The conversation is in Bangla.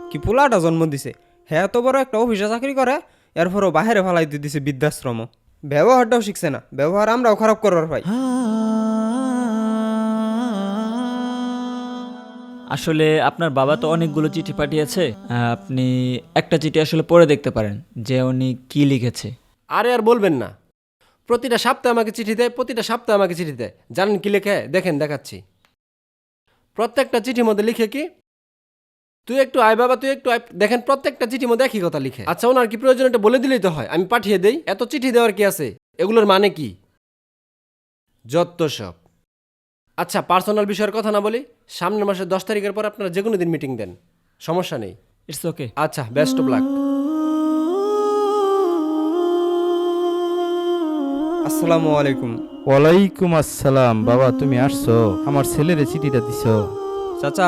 কি পোলাটা জন্ম দিছে, হ্যাঁ তো বড় একটা অফিসে চাকরি করে, এরপরও বাহিরে ফালাই দিছে বৃদ্ধাশ্রম। ব্যবহারটাও শিখছে না, ব্যবহার আমরাও খারাপ করার ভাই। আসলে আপনার বাবা তো অনেকগুলো চিঠি পাঠিয়েছে, আপনি একটা চিঠি আসলে পড়ে দেখতে পারেন যে উনি কি লিখেছে। আরে আর বলবেন না, প্রতিটা সপ্তাহে আমাকে চিঠি দেয়, প্রতিটা সপ্তাহে আমাকে চিঠি দেয়। জানেন কি লেখে? দেখেন, দেখাচ্ছি। প্রত্যেকটা চিঠির মধ্যে লিখে কি, তুই একটু আয় বাবা, তুই একটু আয়। দেখেন, প্রত্যেকটা চিঠির মধ্যে একই কথা লিখে। আচ্ছা, ওনার কি প্রয়োজন এটা বলে দিলেই তো হয়, আমি পাঠিয়ে দেই। এত চিঠি দেওয়ার কি আছে? এগুলোর মানে কি? যত সব। আচ্ছা, পার্সোনাল বিষয়ের কথা না বলি, সামনের মাসের 10 তারিখের পর আপনারা যে কোনো দিন মিটিং দেন, সমস্যা নেই। It's okay. আচ্ছা, বেস্ট অফ লাক। আসসালামু আলাইকুম। ওয়ালাইকুম আসসালাম। বাবা তুমি আসছো, আমার ছেলেরে চিঠিটা দিছো? চাচা